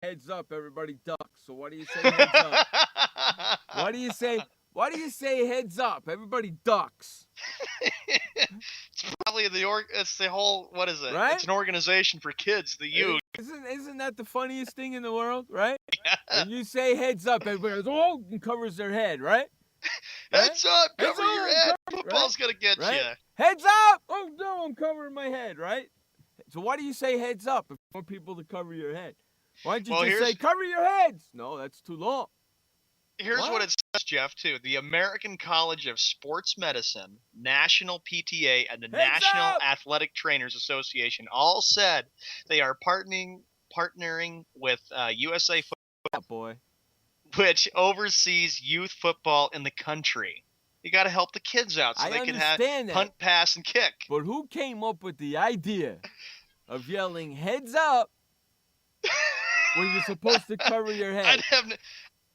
heads up, everybody ducks. So why do you say heads up? Why do you say heads up? Everybody ducks. It's probably it's the whole, what is it? Right? It's an organization for kids, the youth. Isn't that the funniest thing in the world, right? Yeah. When you say heads up, everybody goes, oh, and covers their head, right? Heads up, Heads cover your head. cover, Football's gonna get right? you. Heads up! Oh no, I'm covering my head, right? So why do you say heads up if you want people to cover your head? Why don't you just say cover your heads? No, that's too long. Here's what it says, Jeff, too. The American College of Sports Medicine, National PTA, and the National Athletic Trainers Association all said they are partnering with USA Football, which oversees youth football in the country. You got to help the kids out so they can have punt, pass, and kick. But who came up with the idea of yelling heads up when you're supposed to cover your head?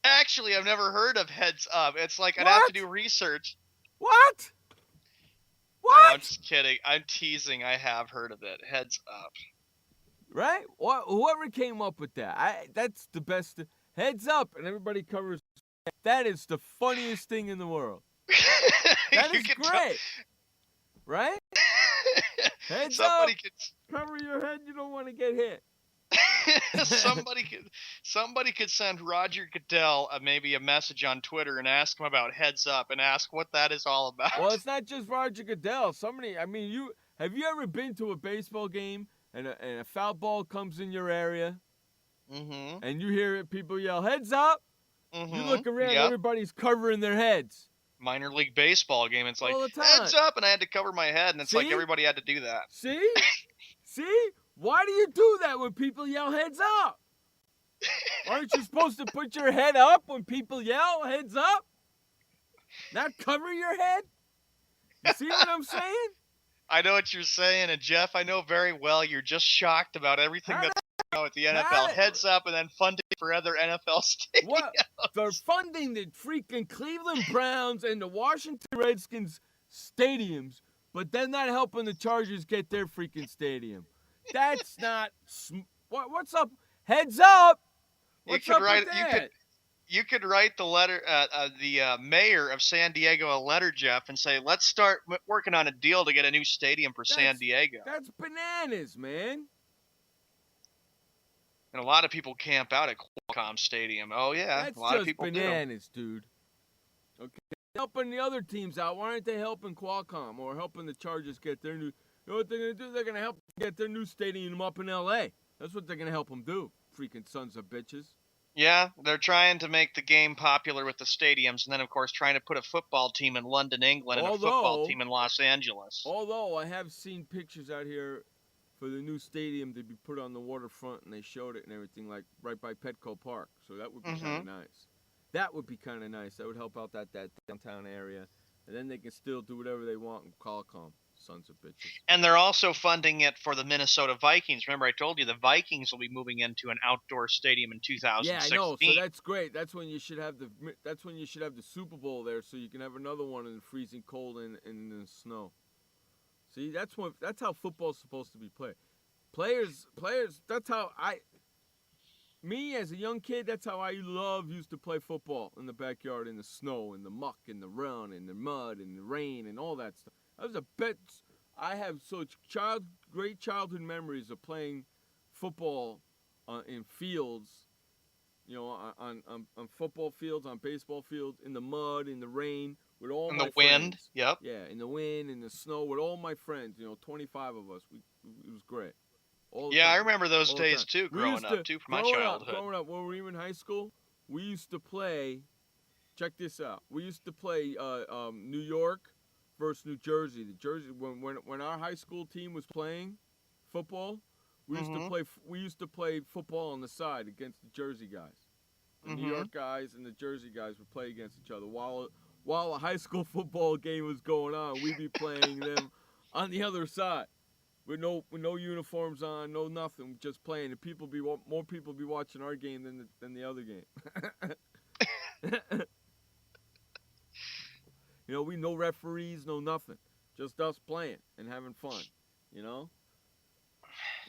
Actually, I've never heard of heads up. It's like I'd have to do research. What? No, I'm just kidding. I'm teasing. I have heard of it. Heads up. Right? Whoever came up with that, that's the best. Heads up, and everybody covers. That is the funniest thing in the world. That is great. Right? Heads up. Cover your head. You don't want to get hit. Somebody could send Roger Goodell maybe a message on Twitter and ask him about heads up and ask what that is all about. Well, it's not just Roger Goodell. Have you ever been to a baseball game and a foul ball comes in your area, and you hear people yell heads up? You look around, everybody's covering their heads. Minor league baseball game, it's like heads up, and I had to cover my head, and it's like everybody had to do that. See? Why do you do that when people yell heads up? Aren't you supposed to put your head up when people yell heads up? Not cover your head? You see what I'm saying? I know what you're saying, and Jeff, I know very well you're just shocked about everything that's going on with the NFL. Heads up, and then funding for other NFL stadiums. What? They're funding the freaking Cleveland Browns and the Washington Redskins stadiums, but they're not helping the Chargers get their freaking stadium. That's not. What's up? Heads up! What's up with that? You could write the letter, the mayor of San Diego a letter, Jeff, and say, let's start working on a deal to get a new stadium for San Diego. That's bananas, man. And a lot of people camp out at Qualcomm Stadium. Oh yeah, a lot of people bananas, dude. Okay, helping the other teams out. Why aren't they helping Qualcomm or helping the Chargers get their new? You know what they're going to do? They're going to help get their new stadium up in L.A. That's what they're going to help them do, freaking sons of bitches. Yeah, they're trying to make the game popular with the stadiums, and then, of course, trying to put a football team in London, England, and a football team in Los Angeles. Although I have seen pictures out here for the new stadium to be put on the waterfront, and they showed it and everything, like right by Petco Park. So that would be kind of nice. That would be kind of nice. That would help out that downtown area. And then they can still do whatever they want in Qualcomm. Sons of bitches. And they're also funding it for the Minnesota Vikings. Remember, I told you the Vikings will be moving into an outdoor stadium in 2016. Yeah, I know. So that's great. That's when you should have the Super Bowl there, so you can have another one in freezing cold and in the snow. See, that's how football's supposed to be played. Players. That's how me as a young kid. That's how I used to play football in the backyard, in the snow, in the muck, in the run, in the mud, in the rain, and all that stuff. That was a bet. I have such great childhood memories of playing football in fields, on football fields, on baseball fields, in the mud, in the rain, with all my friends. In the wind, yep. Yeah, in the wind, in the snow, with all my friends. 25 of us. It was great. I remember those days too, growing up from my childhood. Growing up, when we were in high school, we used to play. Check this out. We used to play New York versus New Jersey. When our high school team was playing football, we used to play football on the side against the Jersey guys. The New York guys and the Jersey guys would play against each other. While a high school football game was going on, we'd be playing them on the other side with no uniforms on, no nothing, just playing. And more people be watching our game than the other game. We no referees, no nothing. Just us playing and having fun,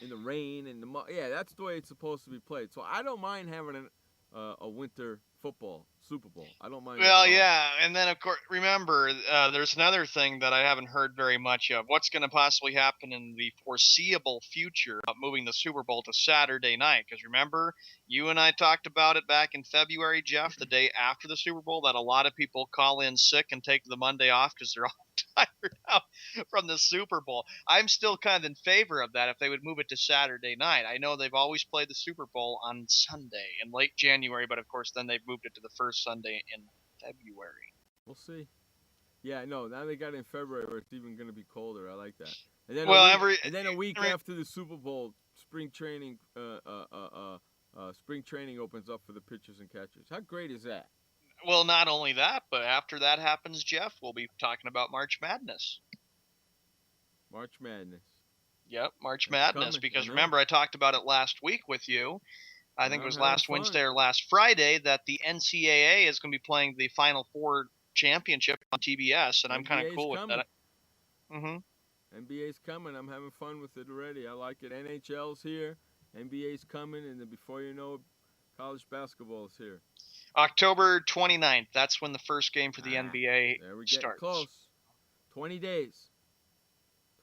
in the rain and yeah, that's the way it's supposed to be played. So I don't mind having a winter football Super Bowl. I don't mind. Well, yeah, and then of course, remember, there's another thing that I haven't heard very much of. What's going to possibly happen in the foreseeable future about moving the Super Bowl to Saturday night? Because remember, you and I talked about it back in February, Jeff, the day after the Super Bowl, that a lot of people call in sick and take the Monday off because they're all tired out from the Super Bowl. I'm still kind of in favor of that if they would move it to Saturday night. I know they've always played the Super Bowl on Sunday in late January, but of course then they've moved it to the first Sunday in February. We'll see. Yeah, no, now they got it in February where it's even going to be colder. I like that. And then a week after the Super Bowl, spring training opens up for the pitchers and catchers. How great is that? Well, not only that, but after that happens, Jeff, we'll be talking about March Madness. March Madness. Yep, March Madness. Because remember, I talked about it last week with you. I think it was last Wednesday or last Friday that the NCAA is going to be playing the Final Four championship on TBS, and I'm kind of cool with that. NBA's coming. I'm having fun with it already. I like it. NHL's here. NBA's coming, and then before you know it, college basketball is here. October 29th. That's when the first game for the NBA there we starts. Close. 20 days.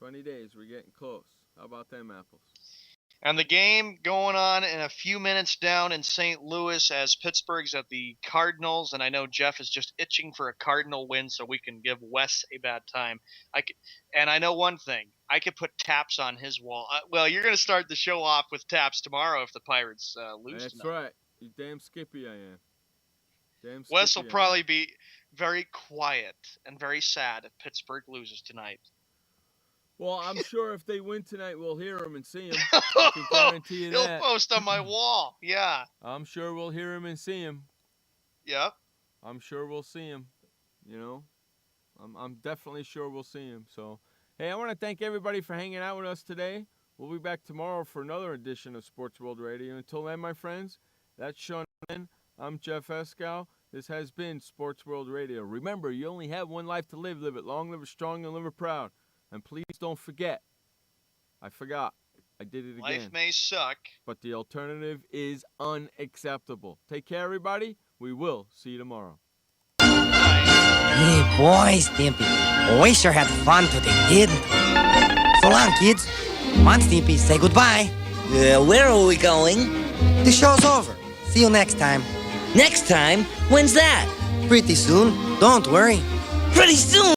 20 days. We're getting close. How about them apples? And the game going on in a few minutes down in St. Louis as Pittsburgh's at the Cardinals. And I know Jeff is just itching for a Cardinal win so we can give Wes a bad time. And I know one thing. I could put taps on his wall. Well, you're going to start the show off with taps tomorrow if the Pirates lose That's tonight. right. You damn skippy I am. Wes will probably be very quiet and very sad if Pittsburgh loses tonight. Well, I'm sure if they win tonight, we'll hear him and see him. I can guarantee you that. He'll post on my wall. Yeah. I'm sure we'll hear him and see him. Yep. I'm sure we'll see him. You know, I'm definitely sure we'll see him. So, hey, I want to thank everybody for hanging out with us today. We'll be back tomorrow for another edition of Sports World Radio. Until then, my friends, that's Sean. I'm Jeff Escow. This has been Sports World Radio. Remember, you only have one life to live. Live it long, live it strong, and live it proud. And please don't forget. I forgot. I did it again. Life may suck, but the alternative is unacceptable. Take care, everybody. We will see you tomorrow. Hey, boy, Stimpy. We sure had fun today, didn't we? So long, kids. Come on, Stimpy, say goodbye. Where are we going? The show's over. See you next time. Next time? When's that? Pretty soon. Don't worry. Pretty soon?